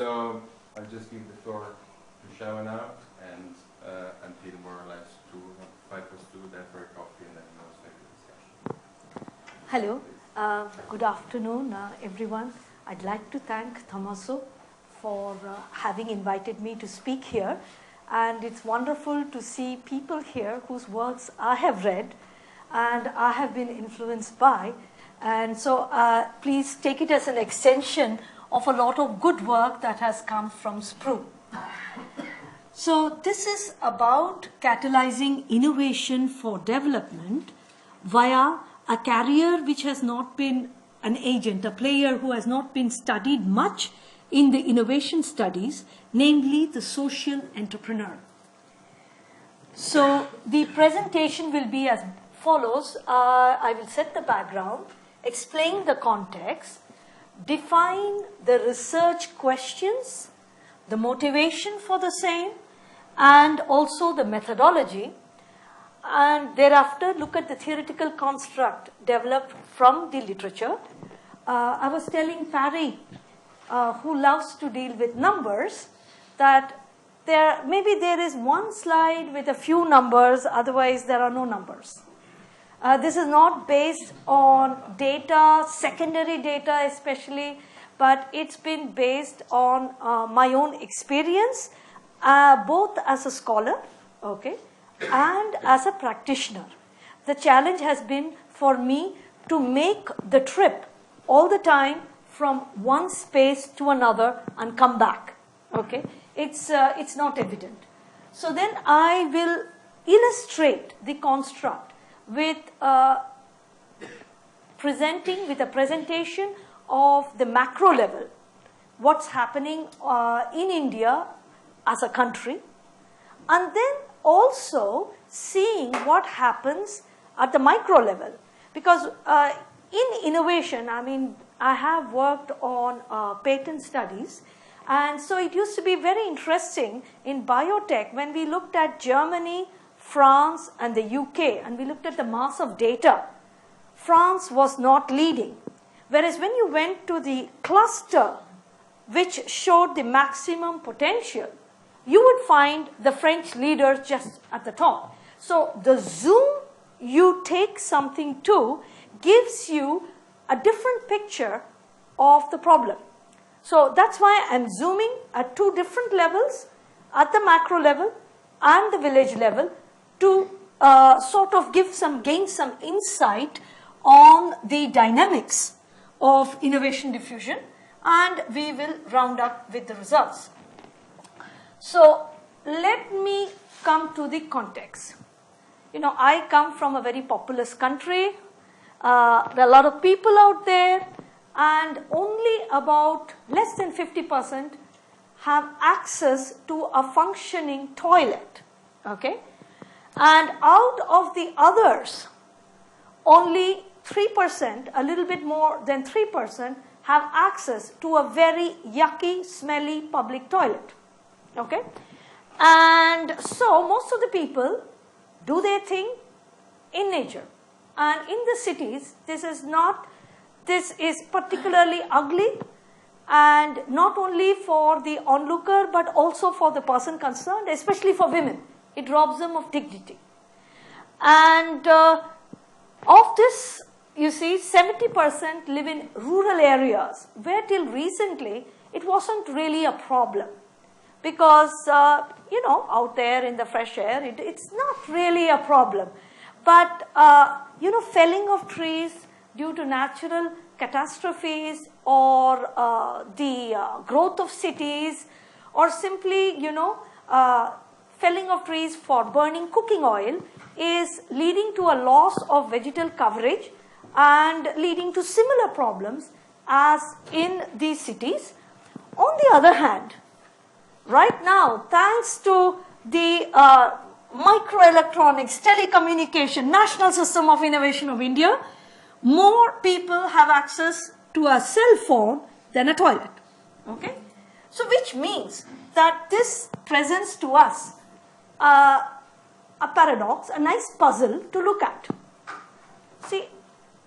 So I'll just give the floor to Shyama now, and until more or less 5 plus 2, then for a coffee, and then we'll start the discussion. Hello, good afternoon, everyone. I'd like to thank Tommaso for having invited me to speak here, and it's wonderful to see people here whose works I have read and I have been influenced by, and so please take it as an extension of a lot of good work that has come from SPRU. So this is about catalyzing innovation for development via a carrier which has not been an agent, a player who has not been studied much in the innovation studies, namely the social entrepreneur. So the presentation will be as follows. I will set the background, explain the context, define the research questions, the motivation for the same, and also the methodology, and thereafter look at the theoretical construct developed from the literature. I was telling Parry, who loves to deal with numbers, that maybe there is one slide with a few numbers, otherwise there are no numbers. This is not based on data, secondary data especially, but it's been based on my own experience, both as a scholar, okay, and as a practitioner. The challenge has been for me to make the trip all the time from one space to another and come back, okay. It's not evident. So then I will illustrate the construct with presenting with a presentation of the macro level, what's happening in India as a country, and then also seeing what happens at the micro level. Because in innovation, I mean, I have worked on patent studies, and so it used to be very interesting in biotech when we looked at Germany, France, and the UK, and we looked at the mass of data. France was not leading, whereas when you went to the cluster which showed the maximum potential, you would find the French leaders just at the top. So the zoom you take something to gives you a different picture of the problem. So that's why I'm zooming at two different levels, at the macro level and the village level, to sort of gain some insight on the dynamics of innovation diffusion, and we will round up with the results. So let me come to the context. You know, I come from a very populous country. There are a lot of people out there, and only about less than 50% have access to a functioning toilet, okay? And out of the others, only 3%, a little bit more than 3%, have access to a very yucky, smelly public toilet. Okay, and so most of the people do their thing in nature, and in the cities this is particularly ugly, and not only for the onlooker but also for the person concerned, especially for women. It robs them of dignity. And of this, you see, 70% live in rural areas where till recently it wasn't really a problem. Because, you know, out there in the fresh air, it's not really a problem. But, you know, felling of trees due to natural catastrophes, or the growth of cities, or simply, you know, felling of trees for burning cooking oil is leading to a loss of vegetal coverage and leading to similar problems as in these cities. On the other hand, right now, thanks to the microelectronics, telecommunication, National System of Innovation of India, more people have access to a cell phone than a toilet. Okay? So which means that this presents to us a paradox, a nice puzzle to look at. See,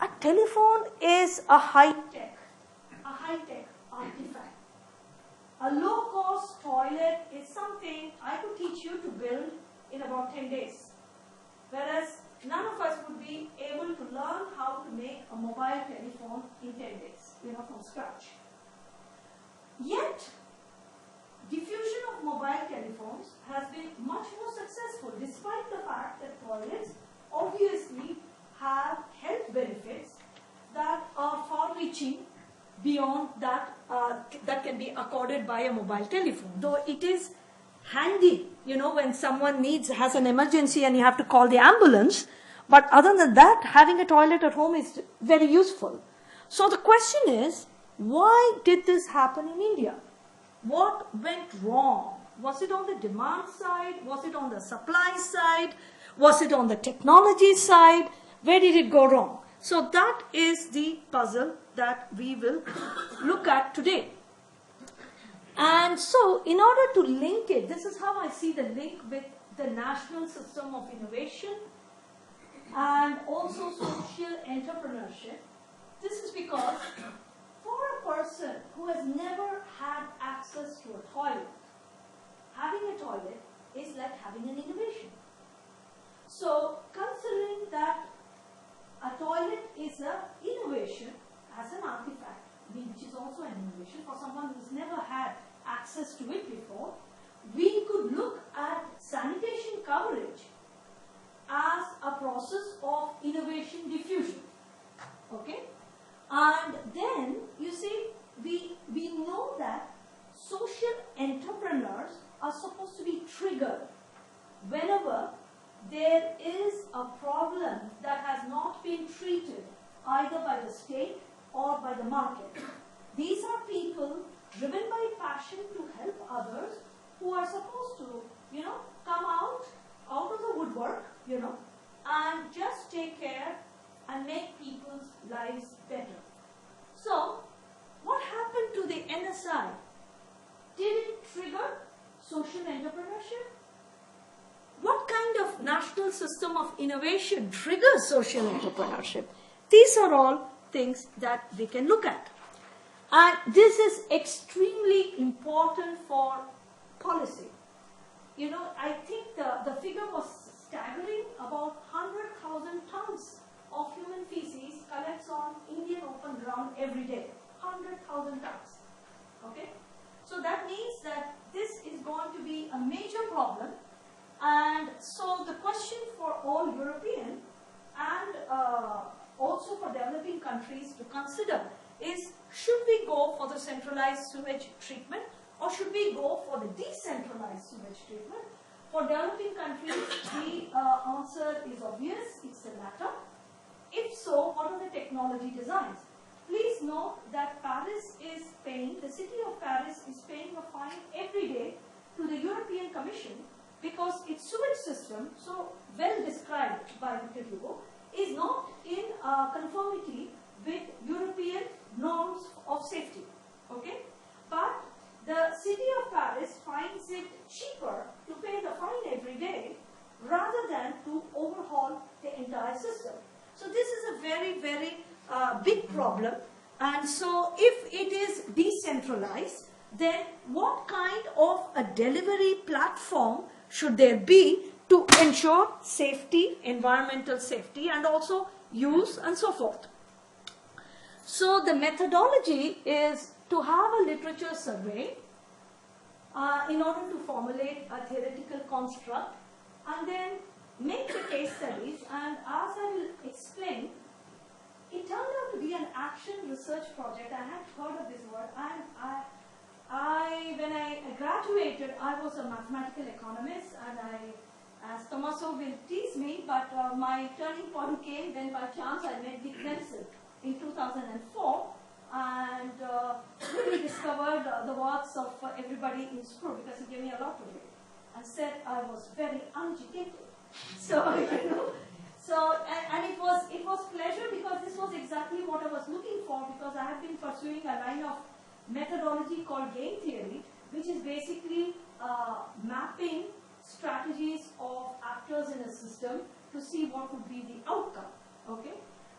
a telephone is a high-tech artifact. A low toilet is something I could teach you to build in about 10 days. Whereas none of us would be able to learn how to make a mobile telephone in 10 days, from scratch. Yet, diffusion of mobile telephones has been much more successful, despite the fact that toilets obviously have health benefits that are far-reaching beyond that that can be accorded by a mobile telephone. Though it is handy, when someone has an emergency and you have to call the ambulance, but other than that, having a toilet at home is very useful. So the question is, why did this happen in India? What went wrong? Was it on the demand side? Was it on the supply side? Was it on the technology side? Where did it go wrong? So that is the puzzle that we will look at today. And so in order to link it, this is how I see the link with the national system of innovation and also social entrepreneurship. This is because for a person who has never had access to a toilet, having a toilet is like having an innovation. So considering that a toilet is an innovation as an artifact, which is also an innovation for someone who's never had access to it before, we could look at sanitation coverage as a process of innovation diffusion. Okay? And then, you see, we know that social entrepreneurs are supposed to be triggered whenever there is a problem that has not been treated either by the state or by the market. These are people driven by passion to help others who are supposed to, come out of the woodwork, and just take care and make people's lives better. So, what happened to the NSI? Did it trigger social entrepreneurship? What kind of national system of innovation triggers social entrepreneurship? These are all things that we can look at. And this is extremely important for policy. I think the figure was staggering. About 100,000 tons of human feces collects on Indian open ground every day. 100,000 tons. Okay? So that means that this is going to be a major problem. And so the question for all European and also for developing countries to consider is, should we go for the centralized sewage treatment or should we go for the decentralized sewage treatment? For developing countries, the answer is obvious, it's the latter. If so, what are the technology designs? Please note that the city of Paris is paying a fine every day to the European Commission because its sewage system, so well described by Victor Hugo, is not in conformity with European norms of safety. Okay? But the city of Paris finds it cheaper to pay the fine every day rather than to overhaul the entire system. So this is a very, very big problem. And so if it is decentralized, then what kind of a delivery platform should there be to ensure safety, environmental safety, and also use and so forth? So the methodology is to have a literature survey in order to formulate a theoretical construct and then make the case studies, and as I will explain, it turned out to be an action research project. I had heard of this word, and when I graduated, I was a mathematical economist, and as Tommaso will tease me, but my turning point came when by chance I met Dick Nelson in 2004, and really discovered the works of everybody in SPRU because he gave me a lot to read and said I was very uneducated. So, and it was pleasure because this was exactly what I was looking for, because I have been pursuing a line of methodology called game theory, which is basically mapping strategies of actors in a system to see what would be the outcome. Okay.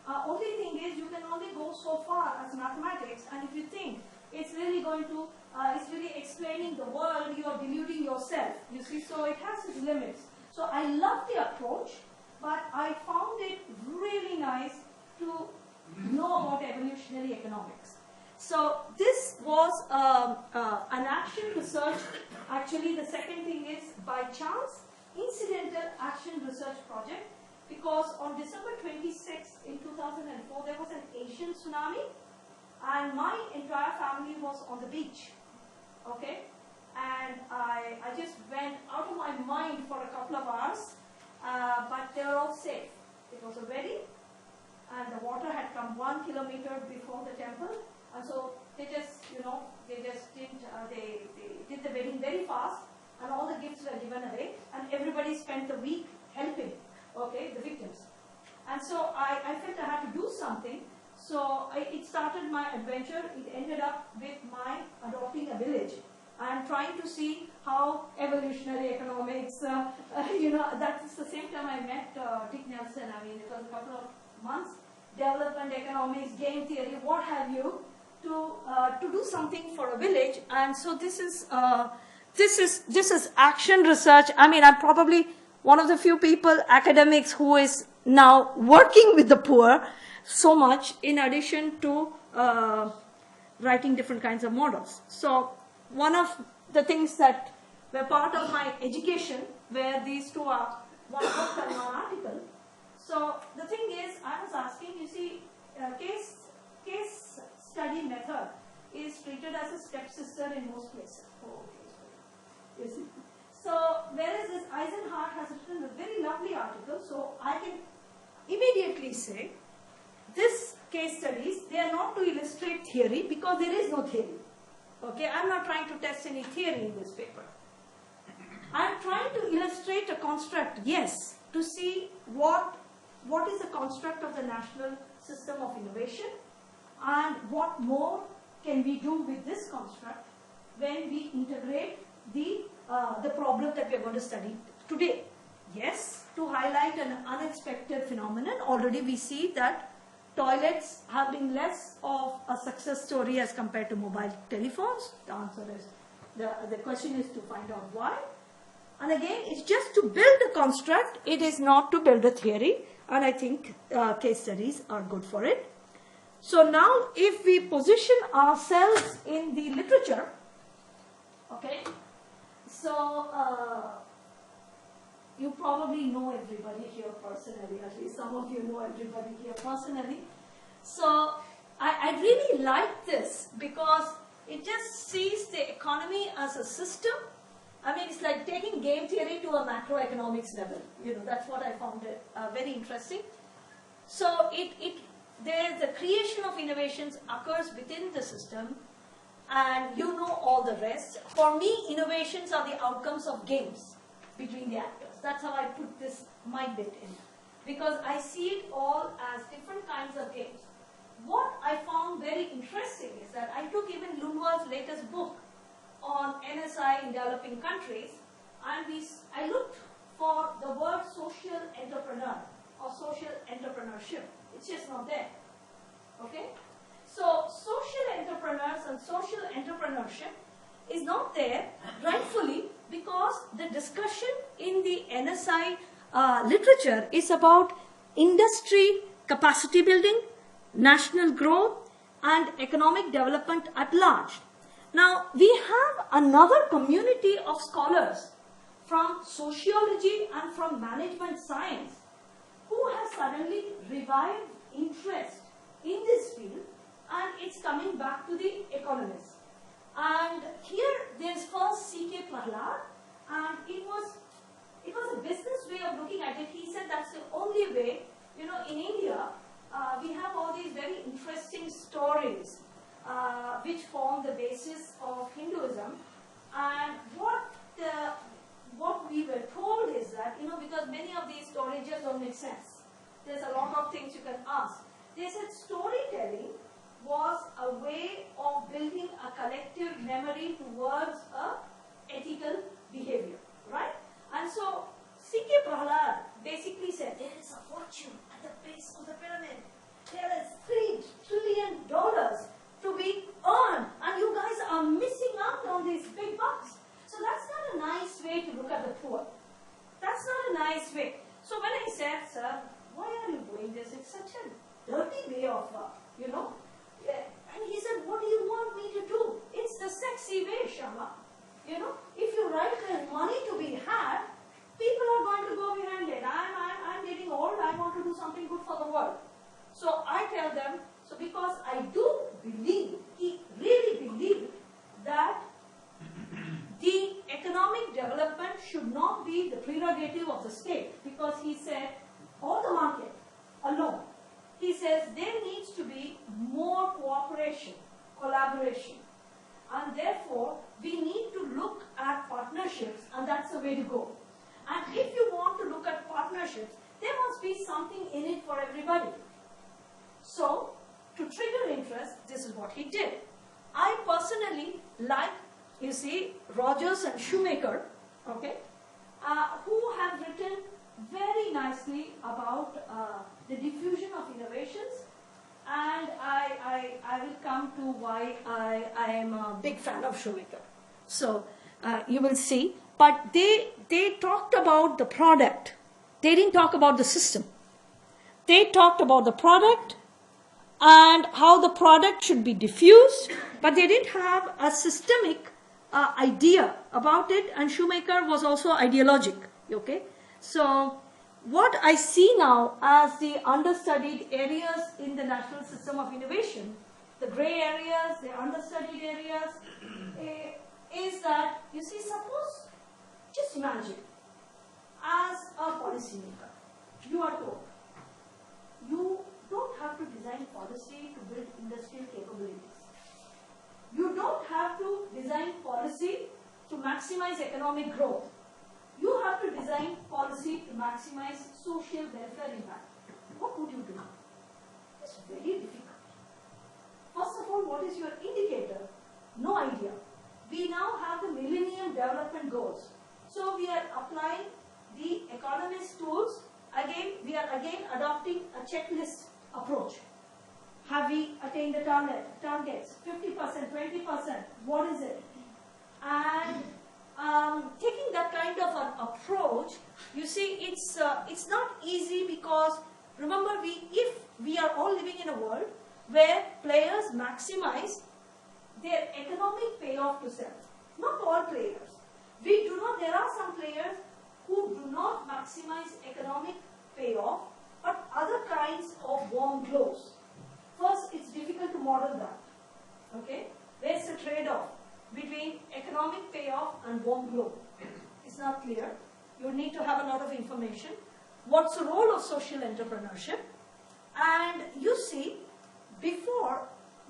Only thing is, you can only go so far as mathematics, and if you think it's really going to, it's really explaining the world, you are deluding yourself. You see, so it has its limits. So I love the approach, but I found it really nice to know about evolutionary economics. So this was an action research. Actually, the second thing is by chance, incidental action research project, because on December 26th in 2004, there was an Asian tsunami, and my entire family was on the beach, okay? And I just went out of my mind for a couple of hours, but they were all safe. It was a wedding, and the water had come 1 kilometer before the temple, and so they just, they did the wedding very fast, and all the gifts were given away, and everybody spent the week helping, okay, the victims. And so I felt I had to do something, so it started my adventure. It ended up with my adopting a village and trying to see how evolutionary economics, that's the same time I met Dick Nelson. I mean, it was a couple of months, development economics, game theory, what have you, to do something for a village. And so this is action research. I mean, I'm probably one of the few people, academics, who is now working with the poor so much, in addition to writing different kinds of models. So one of the things that were part of my education were these two are one book and one article. So the thing is, I was asking, you see, case study method is treated as a stepsister in most places. Oh, okay. You see. So whereas this Eisenhardt has written a very lovely article, so I can immediately say, this case studies, they are not to illustrate theory, because there is no theory. Okay, I'm not trying to test any theory in this paper. I'm trying to illustrate a construct, yes, to see what is the construct of the national system of innovation, and what more can we do with this construct when we integrate the problem that we are going to study today. Yes, to highlight an unexpected phenomenon, already we see that toilets have been less of a success story as compared to mobile telephones. The answer is, the question is to find out why. And again, it's just to build a construct, it is not to build a theory, and I think case studies are good for it. So now, if we position ourselves in the literature, okay, so you probably know everybody here personally, at least some of you know everybody here personally. So I really like this, because it just sees the economy as a system. I mean, it's like taking game theory to a macroeconomics level. That's what I found it very interesting. So the creation of innovations occurs within the system, and you know all the rest. For me, innovations are the outcomes of games between the actors. That's how I put my bit in, because I see it all as different kinds of games. What I found very interesting is that I took even Lundwall's latest book on NSI in developing countries, and I looked for the word social entrepreneur or social entrepreneurship. It's just not there. Okay? So social entrepreneurs and social entrepreneurship is not there rightfully, because the discussion in the NSI literature is about industry capacity building, national growth, and economic development at large. Now, we have another community of scholars from sociology and from management science who has suddenly revived interest in this field, and it's coming back to the economists. And here there's first C.K. Prahlad, and it was a business way of looking at it. He said that's the only way. In India, we have all these very interesting stories which form the basis of Hinduism. And what we were told is that, because many of these stories just don't make sense. There's a lot of things you can ask. They said storytelling was a way of building a collective memory towards a ethical behavior, right? And so C.K. Prahlad basically said, there is a fortune at the base of the pyramid. There is $3 trillion to be earned, and you guys are missing out on these big bucks. nice way. So when I said, sir, why are you doing this? It's such a dirty way of, you know. And he said, what do you want me to do? It's the sexy way, Shyama. You know, if you write there's money to be had, people are going to go behind it. I'm getting old, I want to do something good for the world. So I tell them, so because I do believe, he really believed that the economic development should not be the prerogative of the state, because he said, or the market alone. He says there needs to be more cooperation, collaboration, and therefore we need to look at partnerships, and that's the way to go. And if you want to look at partnerships, there must be something in it for everybody. So, to trigger interest, this is what he did. I personally like, you see, Rogers and Shoemaker, okay, who have written very nicely about the diffusion of innovations, and I will come to why I am a big fan of Shoemaker. So you will see, but they talked about the product. They didn't talk about the system. They talked about the product and how the product should be diffused, but they didn't have a systemic idea about it, and Shoemaker was also ideologic, okay? So what I see now as the understudied areas in the national system of innovation, the gray areas, the understudied areas, is that, you see, suppose, just imagine, as a policymaker, you are told, you don't have to design policy to build industrial capabilities. You don't have to design policy to maximize economic growth. You have to design policy to maximize social welfare impact. What would you do? It's very difficult. First of all, what is your indicator? No idea. We now have the Millennium Development Goals. So we are applying the economist tools. Again, we are adopting a checklist approach. Have we attained the targets? 50%, 20%, what is it? And taking that kind of an approach, you see, it's not easy, because remember, if we are all living in a world where players maximize their economic payoff to self. Not all players. There are some players who do not maximize economic payoff, but other kinds of warm glows. First, it's difficult to model that. Okay? There's a trade-off between economic payoff and warm glow. It's not clear. You need to have a lot of information. What's the role of social entrepreneurship? And you see, before,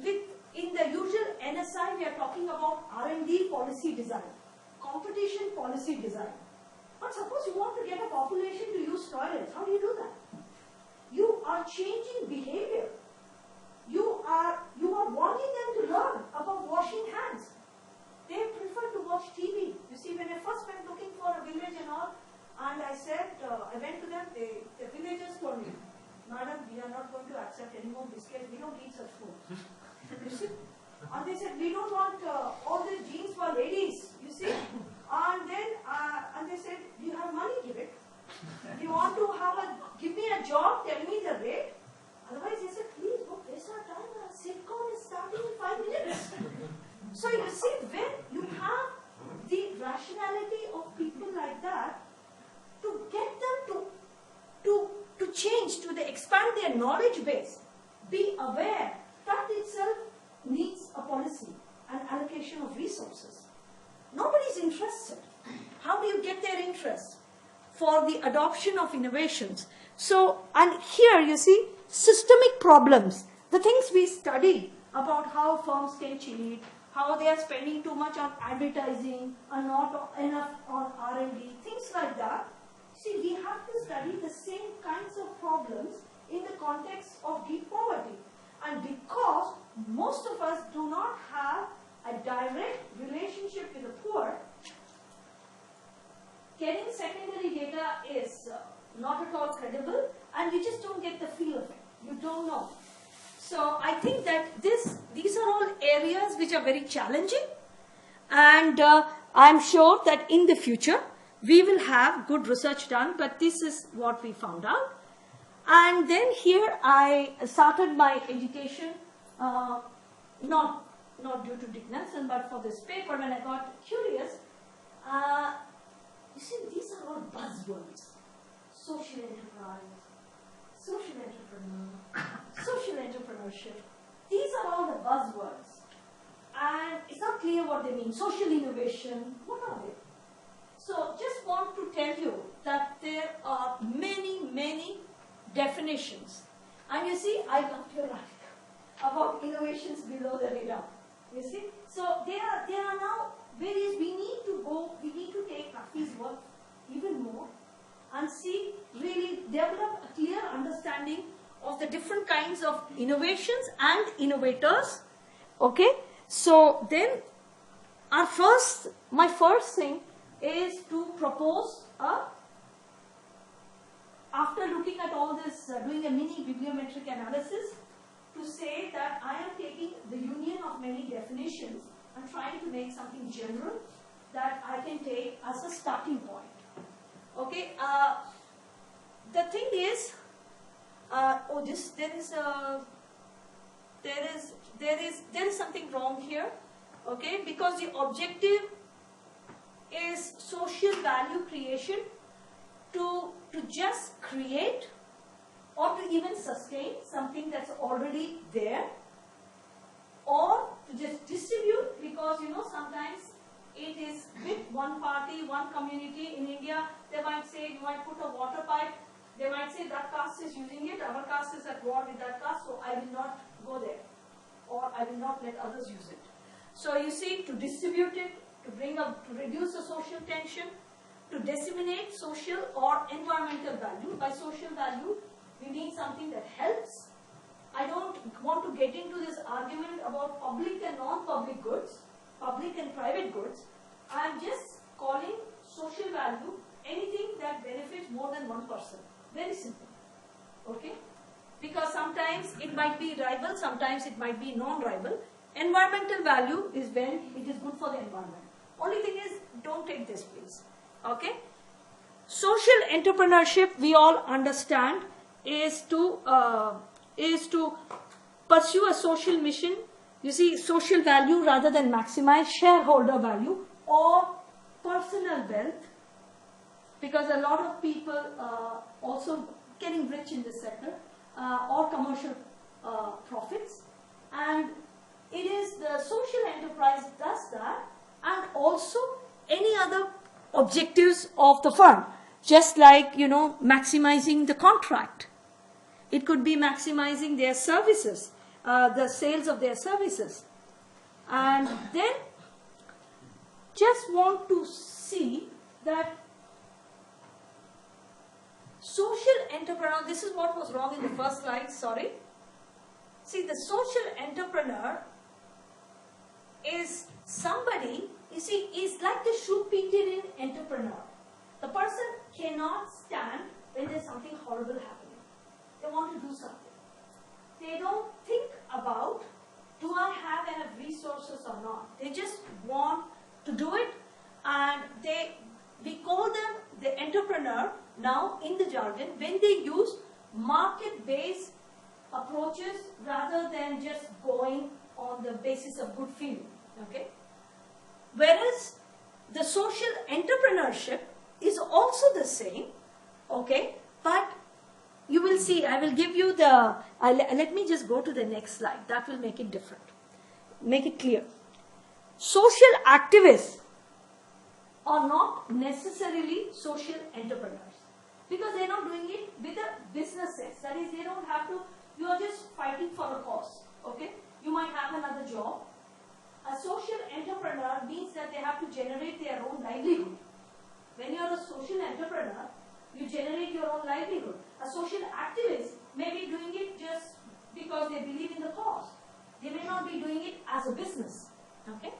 in the usual NSI, we are talking about R&D policy design, competition policy design. But suppose you want to get a population to use toilets. How do you do that? You are changing behavior. You are wanting them to learn about washing hands. They prefer to watch TV. You see, when I first went looking for a village and all, and I said, I went to them, the villagers told me, Madam, we are not going to accept any more biscuits. We don't eat such food. You see? And they said, we don't want all the jeans for ladies. You see? And then, and they said, do you have money? Give it. If you want to give me a job, tell me the rate. Otherwise, they said, please don't waste our time. Our sitcom is starting in 5 minutes. So you see, when you have the rationality of people like that, to get them to change, to expand their knowledge base, be aware, that itself needs a policy and allocation of resources. Nobody's interested. How do you get their interest? For the adoption of innovations. So, and here you see, systemic problems, the things we study about how firms can cheat, how they are spending too much on advertising and not enough on R&D, things like that. See, we have to study the same kinds of problems in the context of deep poverty. And because most of us do not have a direct relationship with the poor, getting secondary data is not at all credible, and you just don't get the feel of it. You don't know. So I think that these are all areas which are very challenging, and I'm sure that in the future we will have good research done, but this is what we found out. And then here I started my education, not due to Dick Nelson, but for this paper. When I got curious, you see, these are all buzzwords: social enterprise, social entrepreneur, social entrepreneurship. These are all the buzzwords, and it's not clear what they mean. Social innovation, what are they? So just want to tell you that there are many definitions. And you see, I loved your article about innovations below the radar. You see? So there are now various, we need to take Rafi's work even more and see, really develop a clear understanding of the different kinds of innovations and innovators. Okay? So then my first thing is to propose after looking at all this, doing a mini bibliometric analysis, to say that I am taking the union of many definitions and trying to make something general that I can take as a starting point. Okay, the thing is, there is something wrong here. Okay, because the objective is social value creation, to just create or to even sustain something that's already there, or to just distribute, because sometimes it is with one party, one community. In India, they might say, you might put a water pipe, they might say that caste is using it, our caste is at war with that caste, so I will not go there, or I will not let others use it. So you see, to distribute it, to reduce the social tension, to disseminate social or environmental value. By social value, we mean something that helps. I don't want to get into this argument about public and non-public goods, public and private goods. I am just calling social value anything that benefits more than one person. Very simple. Okay? Because sometimes it might be rival, sometimes it might be non-rival. Environmental value is when it is good for the environment. Only thing is, don't take this, please. Okay? Social entrepreneurship, we all understand, is to pursue a social mission. You see, social value rather than maximize shareholder value or personal wealth, because a lot of people also getting rich in this sector, or commercial profits, and it is the social enterprise does that, and also any other objectives of the firm, just like maximizing the contract. It could be maximizing their services, the sales of their services. And then just want to see that social entrepreneur, this is what was wrong in the first slide, sorry. See, the social entrepreneur is somebody, you see, is like the shoe-painted entrepreneur. The person cannot stand when there's something horrible happening. They want to do something. They don't think about, do I have enough resources or not? They just want to do it, and we call them the entrepreneur now in the jargon when they use market-based approaches rather than just going on the basis of good feeling. Okay? Whereas the social entrepreneurship is also the same, okay, but you will see, I will give you let me just go to the next slide, that will make it different, make it clear. Social activists are not necessarily social entrepreneurs, because they are not doing it with a business sense. That is, they don't have to, you are just fighting for a cause, okay? You might have another job. A social entrepreneur means that they have to generate their own livelihood. When you are a social entrepreneur, you generate your own livelihood. A social activist may be doing it just because they believe in the cause. They may not be doing it as a business. Okay?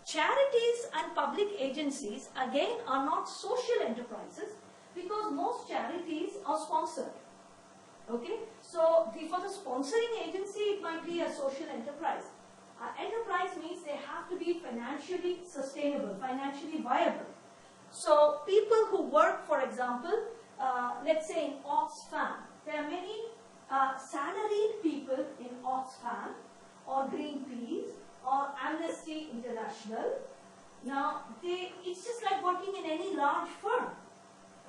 Charities and public agencies, again, are not social enterprises because most charities are sponsored. Okay? So, for the sponsoring agency, it might be a social enterprise. Enterprise means they have to be financially sustainable, financially viable. So people who work, for example, let's say in Oxfam, there are many salaried people in Oxfam or Greenpeace or Amnesty International. Now, it's just like working in any large firm,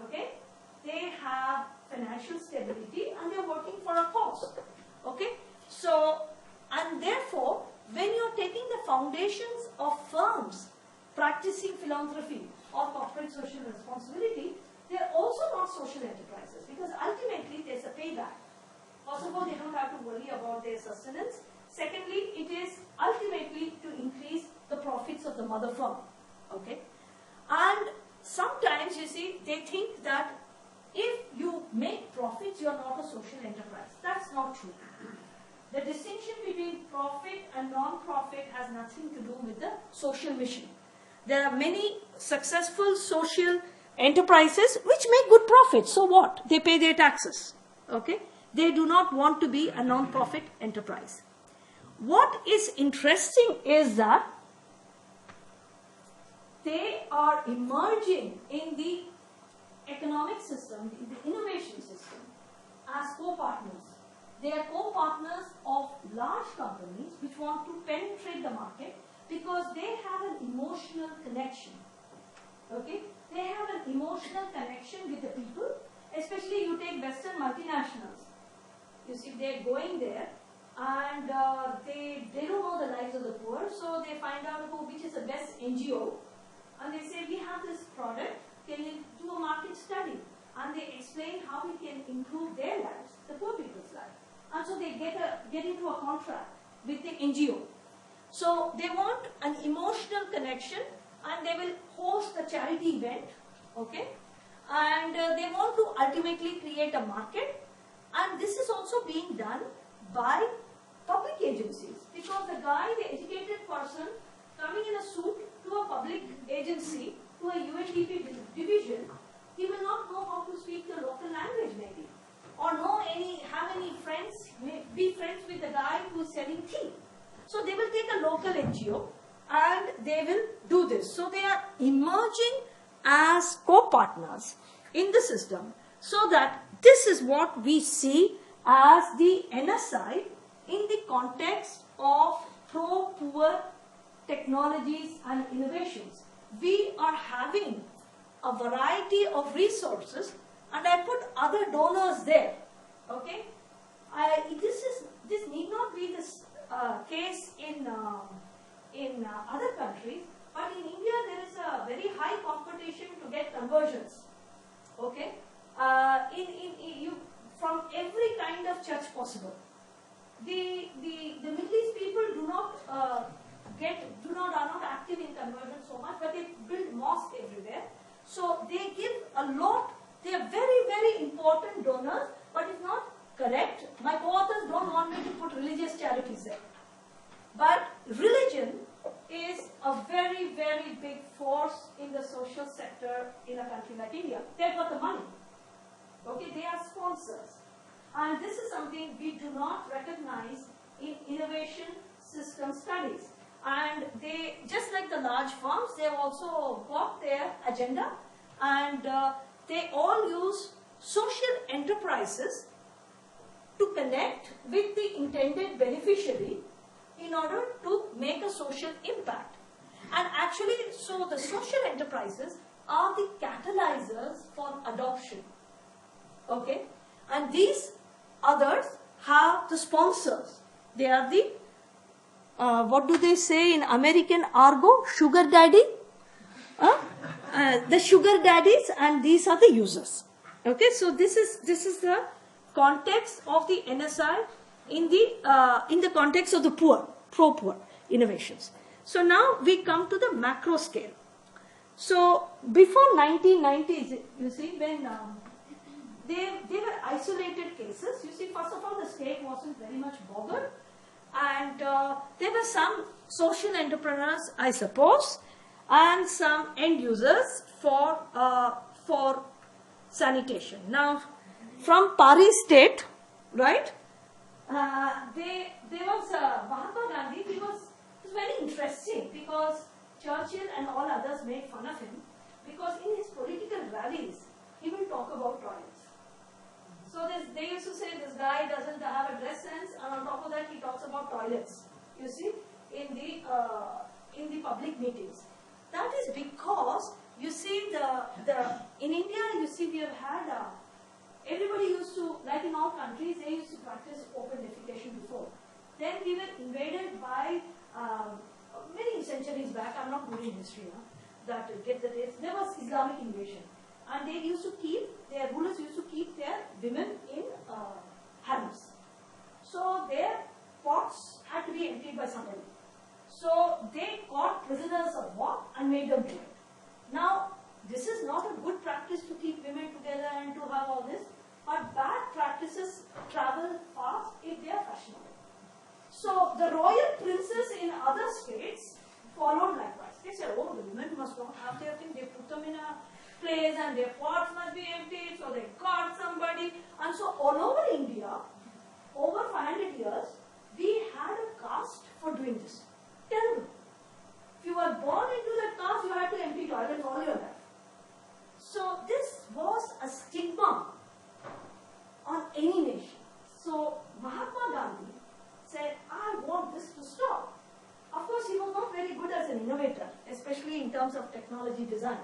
okay? They have financial stability and they're working for a cause, okay? So, and therefore, when you're taking the foundations of firms practicing philanthropy or corporate social responsibility, they're also not social enterprises because ultimately there's a payback. First of all, they don't have to worry about their sustenance. Secondly, it is ultimately to increase the profits of the mother firm. Okay? And sometimes, you see, they think that if you make profits, you're not a social enterprise. That's not true. The distinction between profit and non-profit has nothing to do with the social mission. There are many successful social enterprises which make good profits. So what? They pay their taxes. Okay? They do not want to be a non-profit enterprise. What is interesting is that they are emerging in the economic system, in the innovation system, as co-partners. They are co-partners of large companies which want to penetrate the market because they have an emotional connection. Okay? They have an emotional connection with the people, especially you take Western multinationals. You see, they're going there and they don't know the lives of the poor, so they find out which is the best NGO and they say, we have this product, can you do a market study? And they explain how we can improve their lives, the poor people's lives. And so they get into a contract with the NGO. So they want an emotional connection and they will host a charity event, okay? And they want to ultimately create a market, and this is also being done by public agencies because the guy, the educated person coming in a suit to a public agency, to a UNDP division, he will not know how to speak the local language maybe, or have any friends, be friends with the guy who is selling tea. So they will take a local NGO and they will do this. So they are emerging as co-partners in the system, so that this is what we see as the NSI in the context of pro-poor technologies and innovations. We are having a variety of resources, and I put other donors there. Okay, this need not be this case in other countries, but in India there is a very high competition to get conversions. Okay, from every kind of church possible. The Middle East people are not active in conversion so much, but they build mosques everywhere. So they give a lot. They are very, very important donors, but it's not correct. My co-authors don't want me to put religious charities there. But religion is a very, very big force in the social sector in a country like India. They've got the money. Okay, they are sponsors. And this is something we do not recognize in innovation system studies. And they, just like the large firms, they have also got their agenda, and they all use social enterprises to connect with the intended beneficiary in order to make a social impact. And actually, so the social enterprises are the catalyzers for adoption. Okay? And these others have the sponsors. They are the, what do they say in American argot? Sugar daddy? The sugar daddies, and these are the users. Okay, so this is the context of the NSI in the context of the poor, pro-poor innovations. So now we come to the macro scale. So before 1990s, you see, when they were isolated cases. You see, first of all, the state wasn't very much bothered, and there were some social entrepreneurs, I suppose, and some end users for sanitation. Now, from Paris state, right? There was Mahatma Gandhi. It was very interesting because Churchill and all others made fun of him. because in his political rallies, he will talk about toilets. So they used to say this guy doesn't have a dress sense, and on top of that, he talks about toilets. You see, in the public meetings. That is because you see in India, you see we have had everybody used to, like in all countries, they used to practice open defecation before. Then we were invaded by many centuries back. I'm not good in history now. That get the dates. There was Islamic invasion, and they used to keep their rulers used to keep their women in harems. So their pots had to be emptied by somebody. So they caught prisoners of war and made them do it. Now, this is not a good practice to keep women together and to have all this, but bad practices travel fast if they are fashionable. So the royal princes in other states followed likewise. They said, oh, the women must not have their thing. They put them in a place and their pots must be emptied, so they caught somebody. And so all over India, over 500 years, we had a caste for doing this. Terrible. If you were born into that caste, you had to empty toilets all your life. So this was a stigma on any nation. So Mahatma Gandhi said, I want this to stop. Of course, he was not very good as an innovator, especially in terms of technology design.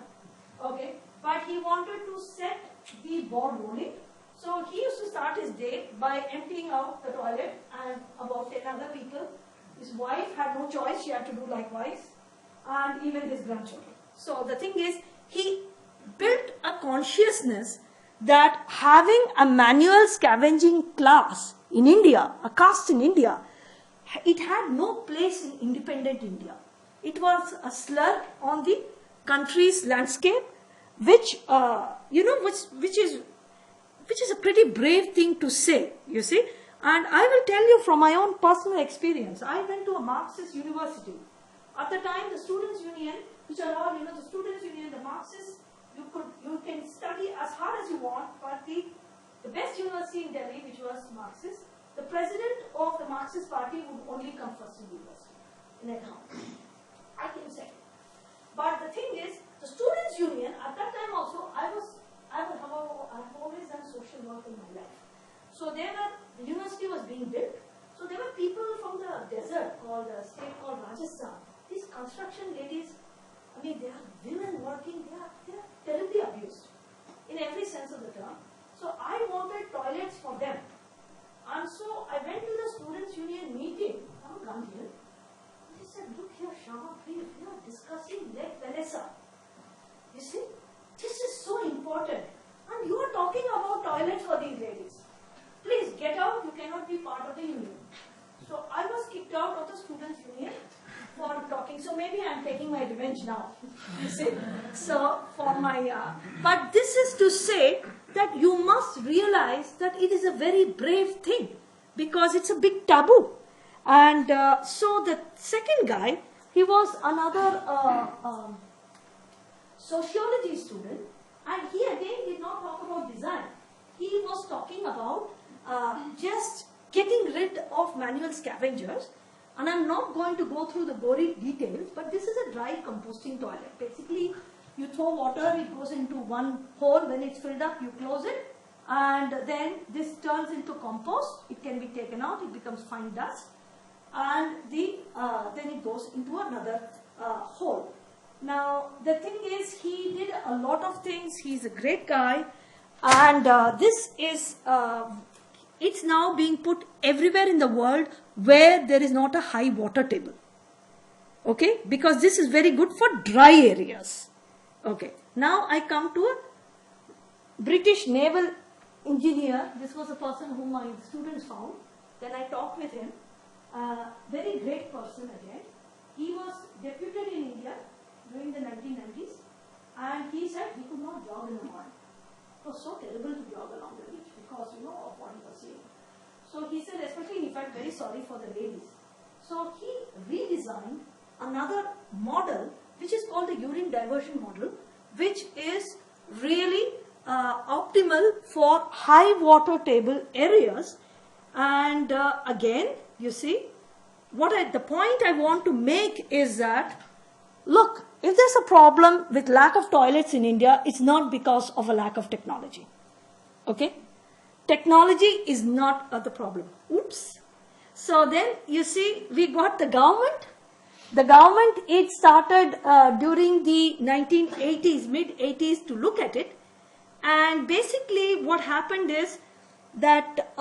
Okay, but he wanted to set the ball rolling. So he used to start his day by emptying out the toilet, and about 10 other people. His wife had no choice, she had to do likewise, and even his grandchildren. So the thing is, he built a consciousness that having a manual scavenging class in India, a caste in India, it had no place in independent India. It was a slur on the country's landscape, which which is a pretty brave thing to say, you see. And I will tell you from my own personal experience. I went to a Marxist university. At the time, the Students' Union, which are all, the Students' Union, the Marxists, you can study as hard as you want, but the best university in Delhi, which was Marxist, the president of the Marxist party would only come first in university, in economics. I can say. But the thing is, the Students' Union, at that time also, I have always done social work in my life. So the university was being built. So there were people from the desert a state called Rajasthan. These construction ladies, I mean, they are women working, they are terribly abused in every sense of the term. So I wanted toilets for them. And so I went to the Students' Union meeting, Gandhian. They said, look here, Shyama, please, we are discussing Lake Vanessa. You see, this is so important. And you are talking about toilets for these ladies. Please get out, you cannot be part of the union. So I was kicked out of the Students' Union for talking. So maybe I am taking my revenge now. You see? So for my, but this is to say that you must realize that it is a very brave thing because it's a big taboo. And so the second guy, he was another sociology student, and he again did not talk about design. He was talking about just getting rid of manual scavengers, and I'm not going to go through the gory details, but this is a dry composting toilet. Basically, you throw water, it goes into one hole. When it's filled up, you close it, and then this turns into compost. It can be taken out, it becomes fine dust, and then it goes into another hole. Now, the thing is, he did a lot of things. He's a great guy, and this is, it's now being put everywhere in the world where there is not a high water table. Okay, because this is very good for dry areas. Okay, now I come to a British naval engineer. This was a person whom my students found. Then I talked with him. Very great person again. He was deputed in India during the 1990s, and he said he could not jog in the morning. It was so terrible to jog along the beach because, of what he was seeing. So he said, especially he felt very sorry for the ladies. So he redesigned another model which is called the urine diversion model, which is really optimal for high water table areas. And again, you see, the point I want to make is that look, if there's a problem with lack of toilets in India, it's not because of a lack of technology. Okay? Technology is not the problem. Oops. So then, you see, we got the government. The government, it started during the 1980s, mid-80s to look at it. And basically what happened is that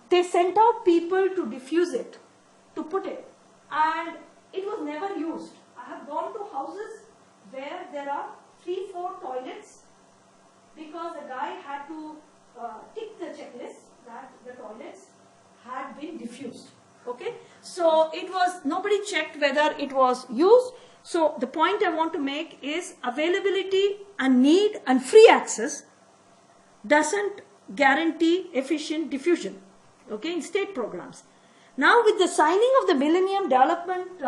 they sent out people to diffuse it, to put it. And it was never used. I have gone to houses where there are 3-4 toilets because the guy had to tick the checklist that the toilets had been diffused. Okay, so it was, nobody checked whether it was used. So the point I want to make is availability and need and free access doesn't guarantee efficient diffusion, okay, in state programs. Now with the signing of the Millennium Development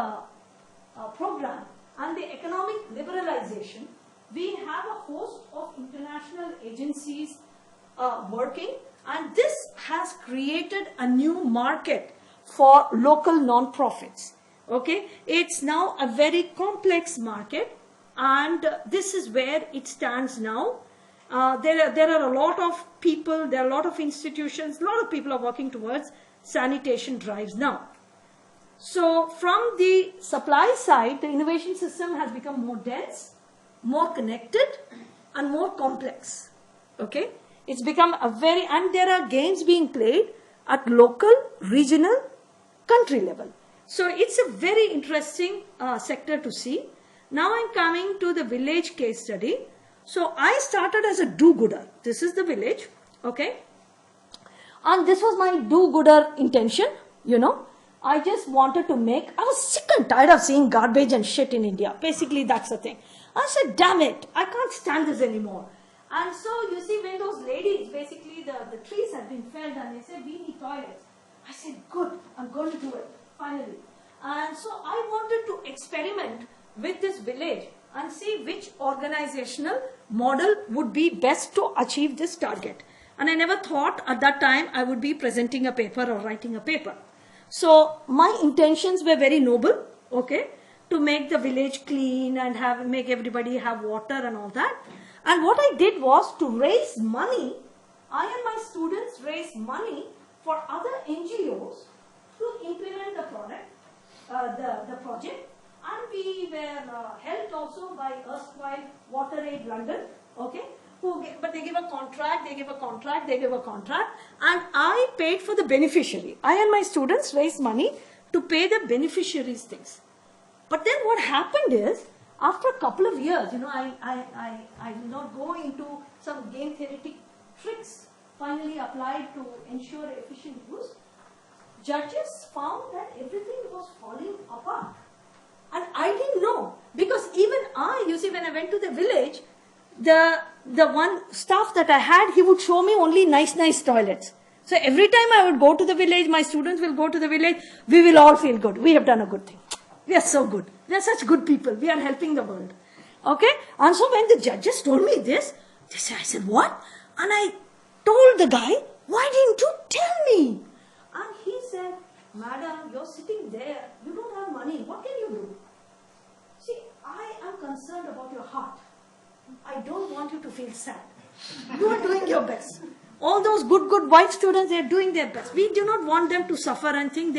Program and the economic liberalization, we have a host of international agencies working, and this has created a new market for local non-profits. Okay, it's now a very complex market, and this is where it stands now. There are a lot of people, there are a lot of institutions, a lot of people are working towards sanitation drives now. So from the supply side, the innovation system has become more dense, more connected, and more complex. Okay, it's become a very, and there are games being played at local, regional, country level. So it's a very interesting sector to see. Now I'm coming to the village case study. So I started as a do-gooder. This is the village, okay? And this was my do-gooder intention, you know. I just wanted to make, I was sick and tired of seeing garbage and shit in India. Basically, that's the thing. I said, damn it, I can't stand this anymore. And so, you see, when those ladies, basically the trees had been felled and they said, we need toilets. I said, good, I'm going to do it, finally. And so I wanted to experiment with this village and see which organizational model would be best to achieve this target. And I never thought at that time I would be presenting a paper or writing a paper. So my intentions were very noble, okay, to make the village clean and make everybody have water and all that. And what I did was to raise money. I and my students raised money for other NGOs to implement the project. And we were helped also by erstwhile Water Aid London, okay, but they give a contract, and I paid for the beneficiary. I and my students raised money to pay the beneficiaries things. But then what happened is, after a couple of years, you know, I will not go into some game theoretic tricks finally applied to ensure efficient use. Judges found that everything was falling apart. And I didn't know, because even you see, when I went to the village, the one staff that I had, he would show me only nice toilets. So every time I would go to the village, my students will go to the village, we will all feel good. We have done a good thing. We are so good. We are such good people. We are helping the world. Okay? And so when the judges told me this, I said, what? And I told the guy, why didn't you tell me? And he said, madam, you're sitting there. You don't have money. What can you do? See, I am concerned about your heart. I don't want you to feel sad. You are doing your best. All those good white students, they are doing their best. We do not want them to suffer and think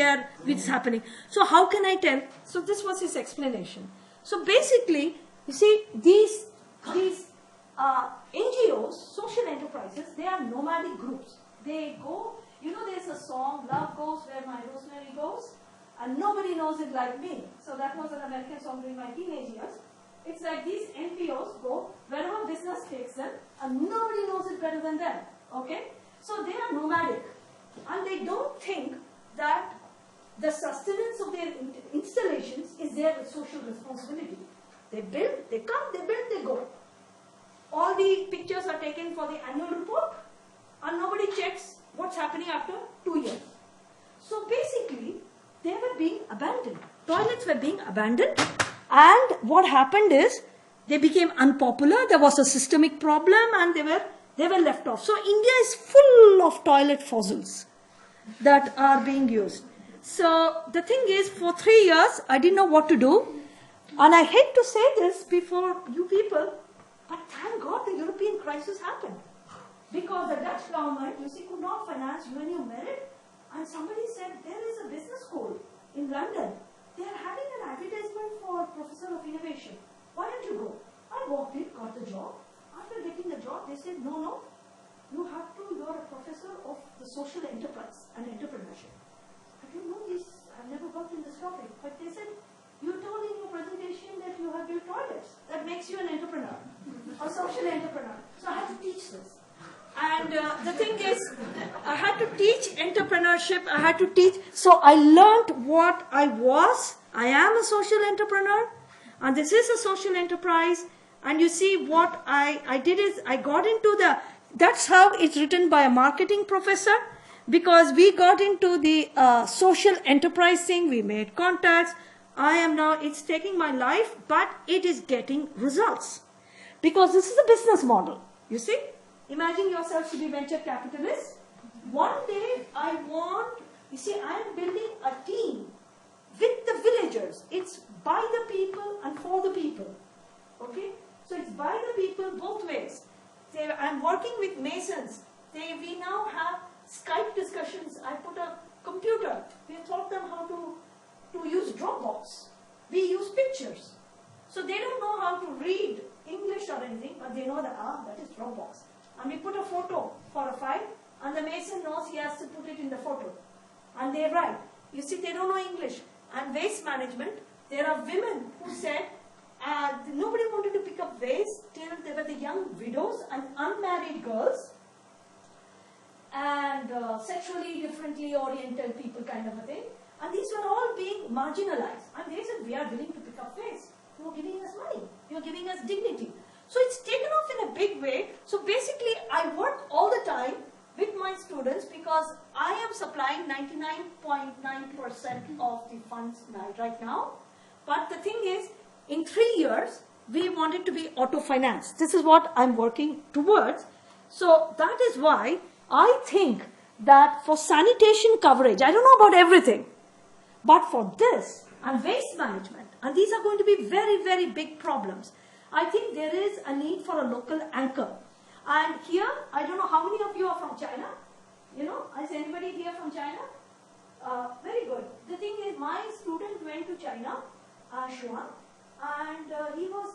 it's happening. So how can I tell? So this was his explanation. So basically, you see, these NGOs, social enterprises, they are nomadic groups. They go, you know, there's a song, love goes where my rosemary goes, and nobody knows it like me. So that was an American song during my teenage years. It's like these NPOs go wherever business takes them, and nobody knows it better than them. Okay? So they are nomadic, and they don't think that the sustenance of their installations is their social responsibility. They build, they come, they build, they go. All the pictures are taken for the annual report, and nobody checks what's happening after 2 years. So basically, they were being abandoned. Toilets were being abandoned, and what happened is they became unpopular. There was a systemic problem, and they were left off. So India is full of toilet fossils that are being used. So the thing is, for 3 years, I didn't know what to do. And I hate to say this before you people, but thank God the European crisis happened. Because the Dutch government, you see, could not finance UNU-MERIT. And somebody said, there is a business school in London. They are having an advertisement for Professor of Innovation. Why don't you go? I walked in, got the job. After getting the job, they said, no, you are a professor of the social enterprise and entrepreneurship. I don't know this, I've never worked in this topic, but they said, you told in your presentation that you have built toilets. That makes you an entrepreneur, a social entrepreneur. So I had to teach this. And the thing is, I had to teach entrepreneurship, I had to teach. So I learned what I was. I am a social entrepreneur, and this is a social enterprise. And you see, what I did is, I got into that's how it's written by a marketing professor, because we got into the social enterprise thing, we made contacts. It's taking my life, but it is getting results. Because this is a business model, you see. Imagine yourself to be venture capitalists. One day I am building a team with the villagers. It's by the people and for the people. Okay? So it's by the people both ways. I'm working with masons. We now have Skype discussions. I put a computer. We taught them how to use Dropbox. We use pictures. So they don't know how to read English or anything, but they know that is Dropbox. And we put a photo for a file, and the mason knows he has to put it in the photo. And they write. You see, they don't know English. And waste management, there are women who said, nobody wanted to pick up waste till they were the young widows and unmarried girls, and sexually differently oriented people kind of a thing. And these were all being marginalized. And they said, we are willing to pick up waste. You are giving us money. You are giving us dignity. So it's taken off in a big way. So basically, I work all the time with my students because I am supplying 99.9% of the funds right now. But the thing is, in 3 years, we want it to be auto-financed. This is what I'm working towards. So that is why I think that for sanitation coverage, I don't know about everything, but for this and waste management, and these are going to be very, very big problems, I think there is a need for a local anchor. And here, I don't know how many of you are from China. You know, is anybody here from China? Very good. The thing is, my student went to China, Shyama, and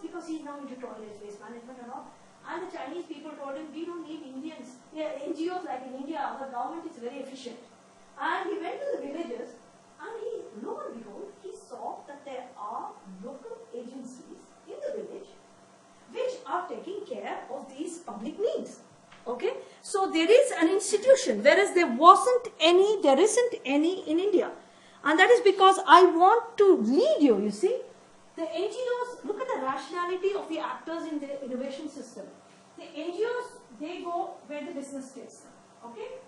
because he's now into toilets, waste management and all, and the Chinese people told him, we don't need Indians. Yeah, NGOs like in India, our government is very efficient. And he went to the villages, and lo and behold, he saw that there are local agencies in the village which are taking care of these public needs. Okay? So there is an institution, whereas there isn't any in India. And that is because I want to lead you, you see. The NGOs, look at the rationality of the actors in the innovation system. The NGOs, they go where the business takes them. Okay?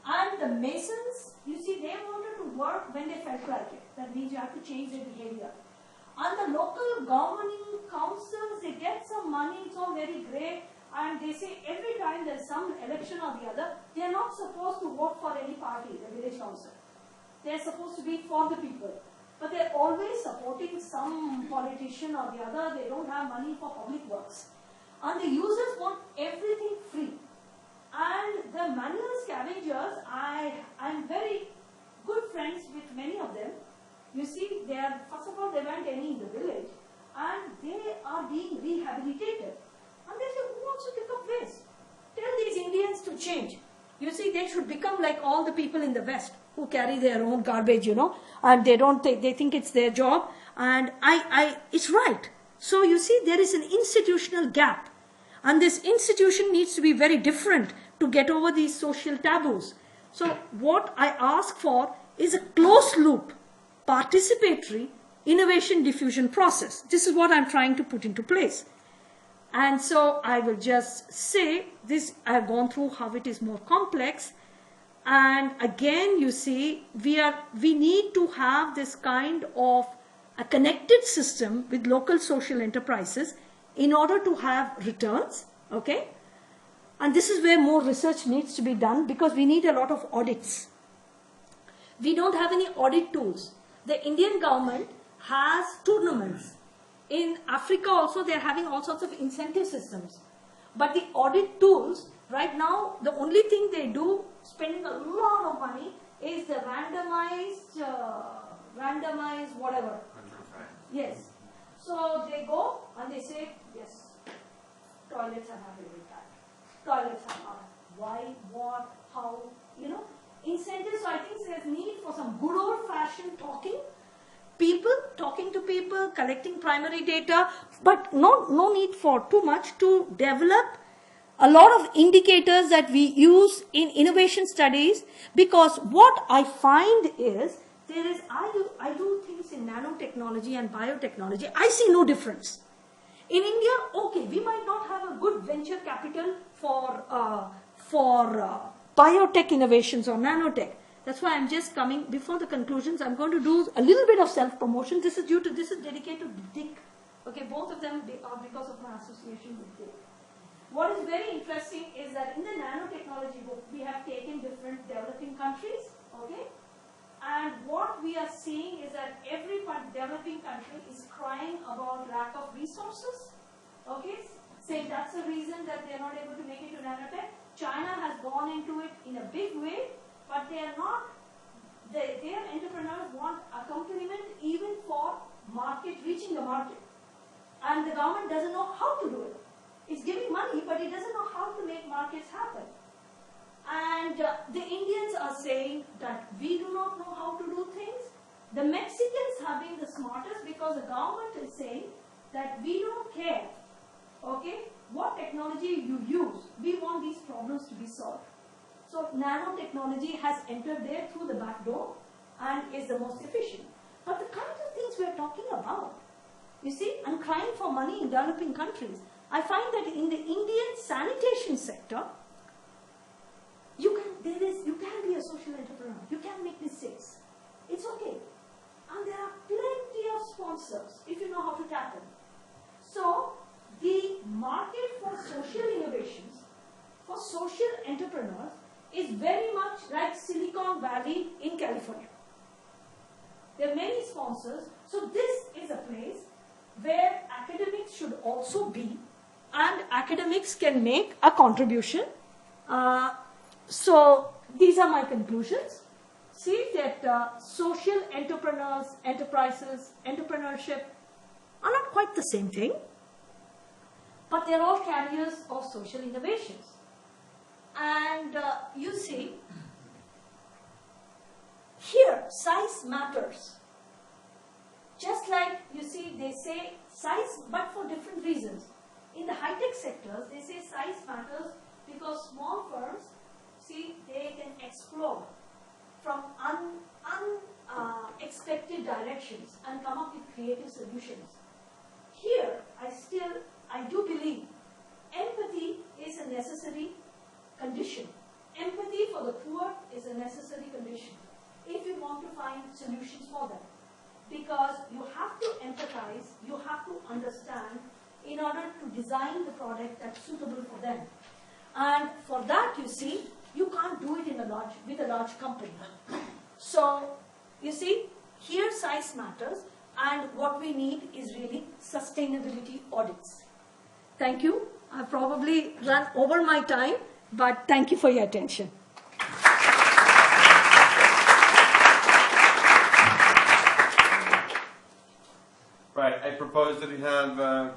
And the masons, you see, they wanted to work when they felt like it. That means you have to change their behavior. And the local governing councils, they get some money, it's all very great. And they say every time there's some election or the other, they are not supposed to vote for any party, the village council. They're supposed to be for the people. But they're always supporting some politician or the other. They don't have money for public works. And the users want everything free. And the manual scavengers, I'm very good friends with many of them. You see, first of all, there weren't any in the village. And they are being rehabilitated. And they say, who wants to pick up waste? Tell these Indians to change. You see, they should become like all the people in the West who carry their own garbage, you know, and they think it's their job. And it's right. So you see, there is an institutional gap. And this institution needs to be very different to get over these social taboos. So what I ask for is a closed loop, participatory innovation diffusion process. This is what I'm trying to put into place. And so I will just say this, I have gone through how it is more complex. And again, you see, we need to have this kind of a connected system with local social enterprises in order to have returns, okay? And this is where more research needs to be done because we need a lot of audits. We don't have any audit tools. The Indian government has tournaments. In Africa also, they're having all sorts of incentive systems. But the audit tools, right now, the only thing they do, spending a lot of money, is the randomized whatever. Yes. So they go and they say, yes, toilets are not really bad. Toilets are not. Why, what, how, incentives. So I think there's need for some good old-fashioned talking to people, collecting primary data, but no need for too much to develop a lot of indicators that we use in innovation studies, because what I find is I do things in nanotechnology and biotechnology. I see no difference. In India, okay, we might not have a good venture capital for biotech innovations or nanotech. That's why I'm just coming before the conclusions. I'm going to do a little bit of self-promotion. This is dedicated to Dick. Okay, both of them are because of my association with Dick. What is very interesting is that in the nanotechnology book, we have taken different developing countries, okay? And what we are seeing is that every developing country is crying about lack of resources, okay? Saying that's the reason that they're not able to make it to nanotech. China has gone into it in a big way, but they are not, their entrepreneurs want accompaniment even for reaching the market. And the government doesn't know how to do it. It's giving money, but it doesn't know how to make markets happen. And the Indians are saying that we do not know how to do things. The Mexicans have been the smartest because the government is saying that we don't care, okay, what technology you use. We want these problems to be solved. So nanotechnology has entered there through the back door and is the most efficient. But the kind of things we are talking about, you see, and crying for money in developing countries, I find that in the Indian sanitation sector, you can be a social entrepreneur. You can make mistakes. It's okay. And there are plenty of sponsors if you know how to tap them. So the market for social innovations, for social entrepreneurs, is very much like Silicon Valley in California. There are many sponsors. So this is a place where academics should also be, and academics can make a contribution. So these are my conclusions. See that social entrepreneurs, enterprises, entrepreneurship are not quite the same thing, but they're all carriers of social innovations. And you see, here size matters. Just like you see, they say size, but for different reasons. In the high-tech sectors, they say size matters because small firms, see, they can explore from unexpected directions and come up with creative solutions. Here, I do believe empathy is a necessary condition. Empathy for the poor is a necessary condition if you want to find solutions for them. Because you have to empathize, you have to understand in order to design the product that's suitable for them. And for that, you see, you can't do it with a large company. So, you see, here size matters, and what we need is really sustainability audits. Thank you. I've probably run over my time, but thank you for your attention. Right, I propose that we have